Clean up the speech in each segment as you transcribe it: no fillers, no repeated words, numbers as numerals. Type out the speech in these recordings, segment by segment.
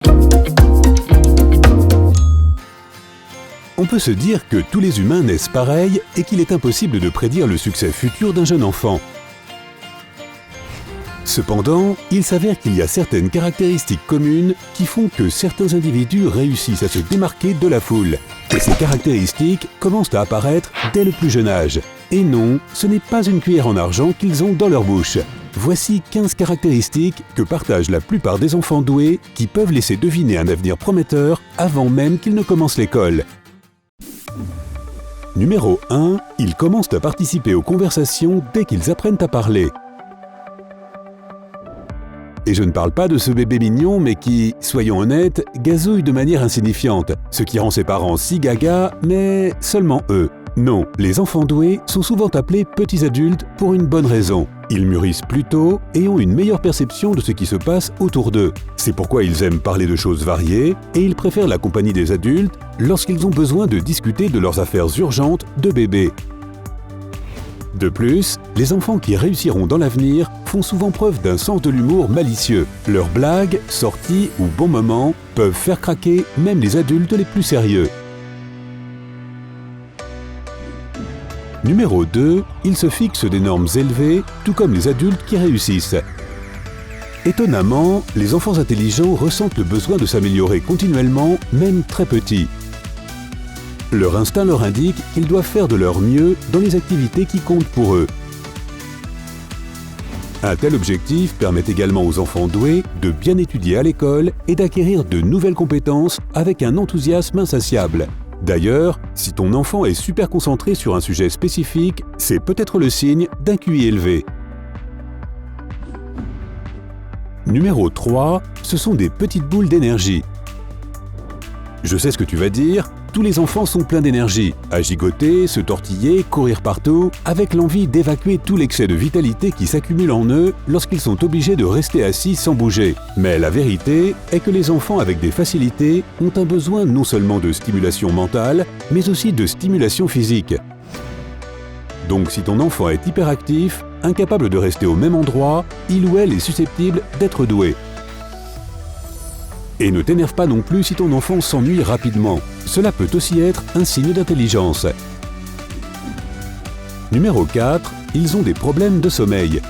On peut se dire que tous les humains naissent pareils et qu'il est impossible de prédire le succès futur d'un jeune enfant. Cependant, il s'avère qu'il y a certaines caractéristiques communes qui font que certains individus réussissent à se démarquer de la foule. Et ces caractéristiques commencent à apparaître dès le plus jeune âge. Et non, ce n'est pas une cuillère en argent qu'ils ont dans leur bouche. Voici 15 caractéristiques que partagent la plupart des enfants doués qui peuvent laisser deviner un avenir prometteur avant même qu'ils ne commencent l'école. Numéro 1. Ils commencent à participer aux conversations dès qu'ils apprennent à parler. Et je ne parle pas de ce bébé mignon, mais qui, soyons honnêtes, gazouille de manière insignifiante, ce qui rend ses parents si gaga, mais seulement eux. Non, les enfants doués sont souvent appelés petits adultes pour une bonne raison. Ils mûrissent plus tôt et ont une meilleure perception de ce qui se passe autour d'eux. C'est pourquoi ils aiment parler de choses variées et ils préfèrent la compagnie des adultes lorsqu'ils ont besoin de discuter de leurs affaires urgentes de bébé. De plus, les enfants qui réussiront dans l'avenir font souvent preuve d'un sens de l'humour malicieux. Leurs blagues, sorties ou bons moments peuvent faire craquer même les adultes les plus sérieux. Numéro 2. Ils se fixent des normes élevées, tout comme les adultes qui réussissent. Étonnamment, les enfants intelligents ressentent le besoin de s'améliorer continuellement, même très petits. Leur instinct leur indique qu'ils doivent faire de leur mieux dans les activités qui comptent pour eux. Un tel objectif permet également aux enfants doués de bien étudier à l'école et d'acquérir de nouvelles compétences avec un enthousiasme insatiable. D'ailleurs, si ton enfant est super concentré sur un sujet spécifique, c'est peut-être le signe d'un QI élevé. Numéro 3, ce sont des petites boules d'énergie. Je sais ce que tu vas dire, tous les enfants sont pleins d'énergie, à gigoter, se tortiller, courir partout, avec l'envie d'évacuer tout l'excès de vitalité qui s'accumule en eux lorsqu'ils sont obligés de rester assis sans bouger. Mais la vérité est que les enfants avec des facilités ont un besoin non seulement de stimulation mentale, mais aussi de stimulation physique. Donc si ton enfant est hyperactif, incapable de rester au même endroit, il ou elle est susceptible d'être doué. Et ne t'énerve pas non plus si ton enfant s'ennuie rapidement. Cela peut aussi être un signe d'intelligence. Numéro 4. Ils ont des problèmes de sommeil.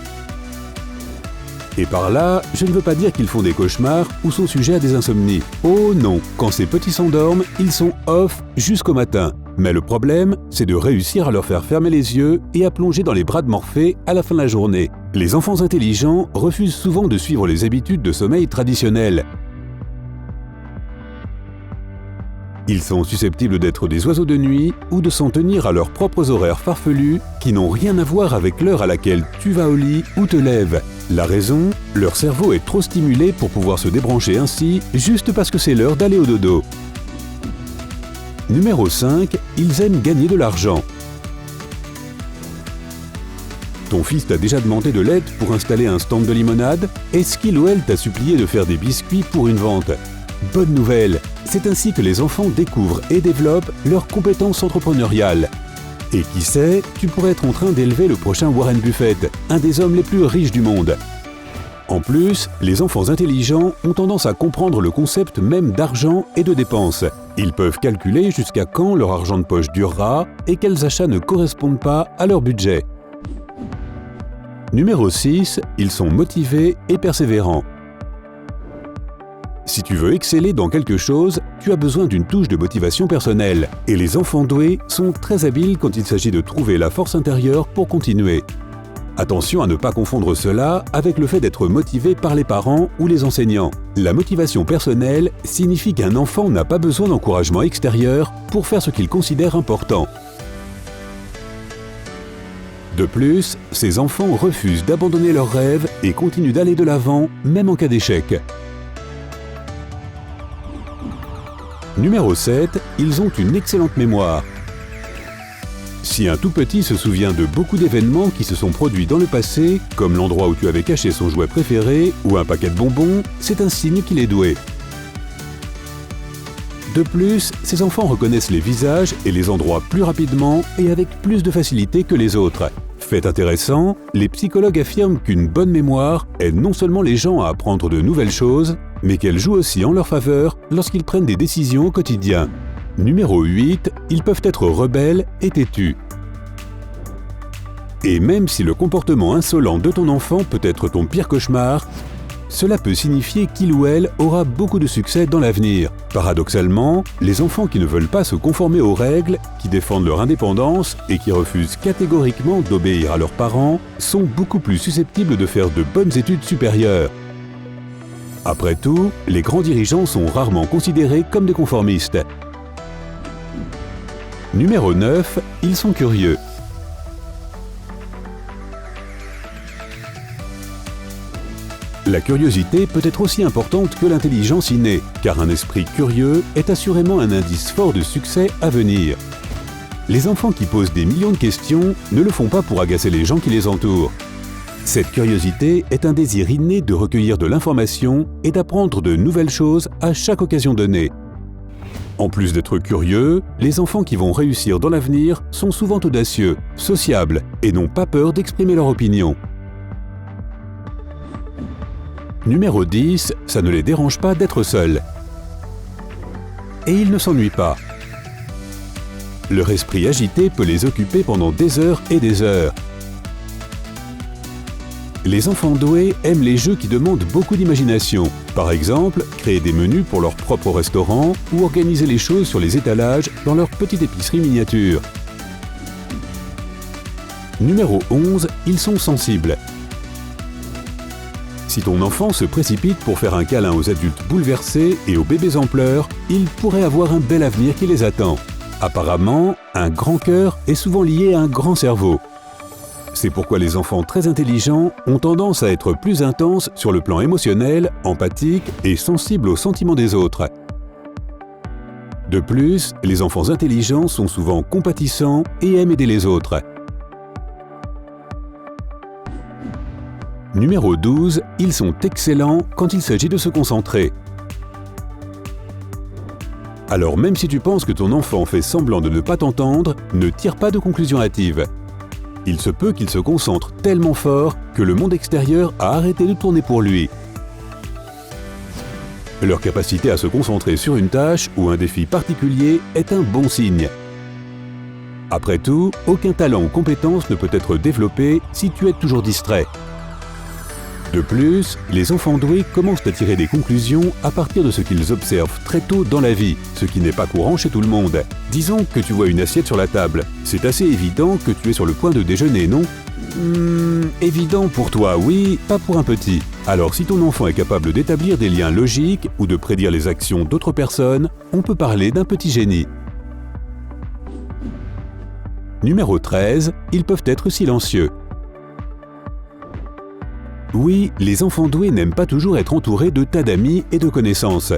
Et par là, je ne veux pas dire qu'ils font des cauchemars ou sont sujets à des insomnies. Oh non, quand ces petits s'endorment, ils sont off jusqu'au matin. Mais le problème, c'est de réussir à leur faire fermer les yeux et à plonger dans les bras de Morphée à la fin de la journée. Les enfants intelligents refusent souvent de suivre les habitudes de sommeil traditionnelles. Ils sont susceptibles d'être des oiseaux de nuit ou de s'en tenir à leurs propres horaires farfelus qui n'ont rien à voir avec l'heure à laquelle tu vas au lit ou te lèves. La raison, leur cerveau est trop stimulé pour pouvoir se débrancher ainsi juste parce que c'est l'heure d'aller au dodo. Numéro 5. Ils aiment gagner de l'argent. Ton fils t'a déjà demandé de l'aide pour installer un stand de limonade? Est-ce qu'il ou elle t'a supplié de faire des biscuits pour une vente? Bonne nouvelle, c'est ainsi que les enfants découvrent et développent leurs compétences entrepreneuriales. Et qui sait, tu pourrais être en train d'élever le prochain Warren Buffett, un des hommes les plus riches du monde. En plus, les enfants intelligents ont tendance à comprendre le concept même d'argent et de dépenses. Ils peuvent calculer jusqu'à quand leur argent de poche durera et quels achats ne correspondent pas à leur budget. Numéro 6, ils sont motivés et persévérants. Si tu veux exceller dans quelque chose, tu as besoin d'une touche de motivation personnelle. Et les enfants doués sont très habiles quand il s'agit de trouver la force intérieure pour continuer. Attention à ne pas confondre cela avec le fait d'être motivé par les parents ou les enseignants. La motivation personnelle signifie qu'un enfant n'a pas besoin d'encouragement extérieur pour faire ce qu'il considère important. De plus, ces enfants refusent d'abandonner leurs rêves et continuent d'aller de l'avant, même en cas d'échec. Numéro 7, ils ont une excellente mémoire. Si un tout petit se souvient de beaucoup d'événements qui se sont produits dans le passé, comme l'endroit où tu avais caché son jouet préféré ou un paquet de bonbons, c'est un signe qu'il est doué. De plus, ces enfants reconnaissent les visages et les endroits plus rapidement et avec plus de facilité que les autres. Fait intéressant, les psychologues affirment qu'une bonne mémoire aide non seulement les gens à apprendre de nouvelles choses, mais qu'elles jouent aussi en leur faveur lorsqu'ils prennent des décisions au quotidien. Numéro 8, ils peuvent être rebelles et têtus. Et même si le comportement insolent de ton enfant peut être ton pire cauchemar, cela peut signifier qu'il ou elle aura beaucoup de succès dans l'avenir. Paradoxalement, les enfants qui ne veulent pas se conformer aux règles, qui défendent leur indépendance et qui refusent catégoriquement d'obéir à leurs parents sont beaucoup plus susceptibles de faire de bonnes études supérieures. Après tout, les grands dirigeants sont rarement considérés comme des conformistes. Numéro 9, ils sont curieux. La curiosité peut être aussi importante que l'intelligence innée, car un esprit curieux est assurément un indice fort de succès à venir. Les enfants qui posent des millions de questions ne le font pas pour agacer les gens qui les entourent. Cette curiosité est un désir inné de recueillir de l'information et d'apprendre de nouvelles choses à chaque occasion donnée. En plus d'être curieux, les enfants qui vont réussir dans l'avenir sont souvent audacieux, sociables et n'ont pas peur d'exprimer leur opinion. Numéro 10, ça ne les dérange pas d'être seuls. Et ils ne s'ennuient pas. Leur esprit agité peut les occuper pendant des heures et des heures. Les enfants doués aiment les jeux qui demandent beaucoup d'imagination. Par exemple, créer des menus pour leur propre restaurant ou organiser les choses sur les étalages dans leur petite épicerie miniature. Numéro 11, ils sont sensibles. Si ton enfant se précipite pour faire un câlin aux adultes bouleversés et aux bébés en pleurs, il pourrait avoir un bel avenir qui les attend. Apparemment, un grand cœur est souvent lié à un grand cerveau. C'est pourquoi les enfants très intelligents ont tendance à être plus intenses sur le plan émotionnel, empathiques et sensibles aux sentiments des autres. De plus, les enfants intelligents sont souvent compatissants et aiment aider les autres. Numéro 12, ils sont excellents quand il s'agit de se concentrer. Alors même si tu penses que ton enfant fait semblant de ne pas t'entendre, ne tire pas de conclusion hâtive. Il se peut qu'il se concentre tellement fort que le monde extérieur a arrêté de tourner pour lui. Leur capacité à se concentrer sur une tâche ou un défi particulier est un bon signe. Après tout, aucun talent ou compétence ne peut être développé si tu es toujours distrait. De plus, les enfants doués commencent à tirer des conclusions à partir de ce qu'ils observent très tôt dans la vie, ce qui n'est pas courant chez tout le monde. Disons que tu vois une assiette sur la table. C'est assez évident que tu es sur le point de déjeuner, non ? Évident pour toi, oui, pas pour un petit. Alors si ton enfant est capable d'établir des liens logiques ou de prédire les actions d'autres personnes, on peut parler d'un petit génie. Numéro 13, ils peuvent être silencieux. Oui, les enfants doués n'aiment pas toujours être entourés de tas d'amis et de connaissances.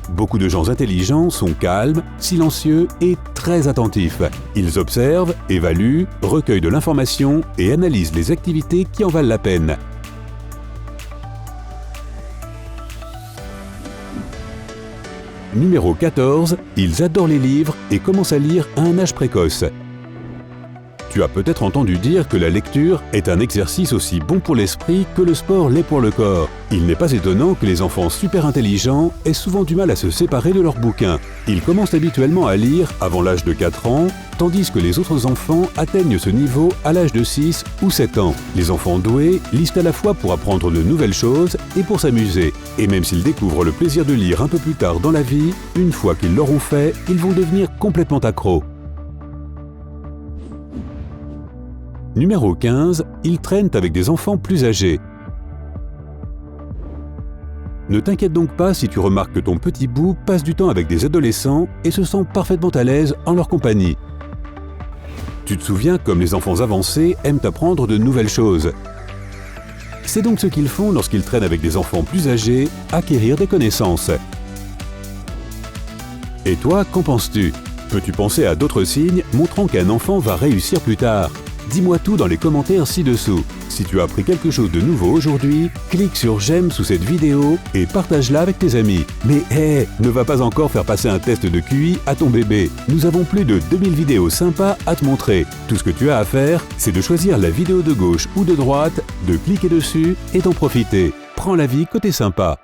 Beaucoup de gens intelligents sont calmes, silencieux et très attentifs. Ils observent, évaluent, recueillent de l'information et analysent les activités qui en valent la peine. Numéro 14, ils adorent les livres et commencent à lire à un âge précoce. Tu as peut-être entendu dire que la lecture est un exercice aussi bon pour l'esprit que le sport l'est pour le corps. Il n'est pas étonnant que les enfants super intelligents aient souvent du mal à se séparer de leurs bouquins. Ils commencent habituellement à lire avant l'âge de 4 ans, tandis que les autres enfants atteignent ce niveau à l'âge de 6 ou 7 ans. Les enfants doués lisent à la fois pour apprendre de nouvelles choses et pour s'amuser. Et même s'ils découvrent le plaisir de lire un peu plus tard dans la vie, une fois qu'ils l'auront fait, ils vont devenir complètement accros. Numéro 15, ils traînent avec des enfants plus âgés. Ne t'inquiète donc pas si tu remarques que ton petit bout passe du temps avec des adolescents et se sent parfaitement à l'aise en leur compagnie. Tu te souviens comme les enfants avancés aiment apprendre de nouvelles choses. C'est donc ce qu'ils font lorsqu'ils traînent avec des enfants plus âgés, acquérir des connaissances. Et toi, qu'en penses-tu ? Peux-tu penser à d'autres signes montrant qu'un enfant va réussir plus tard ? Dis-moi tout dans les commentaires ci-dessous. Si tu as appris quelque chose de nouveau aujourd'hui, clique sur j'aime sous cette vidéo et partage-la avec tes amis. Mais ne va pas encore faire passer un test de QI à ton bébé. Nous avons plus de 2000 vidéos sympas à te montrer. Tout ce que tu as à faire, c'est de choisir la vidéo de gauche ou de droite, de cliquer dessus et d'en profiter. Prends la vie côté sympa.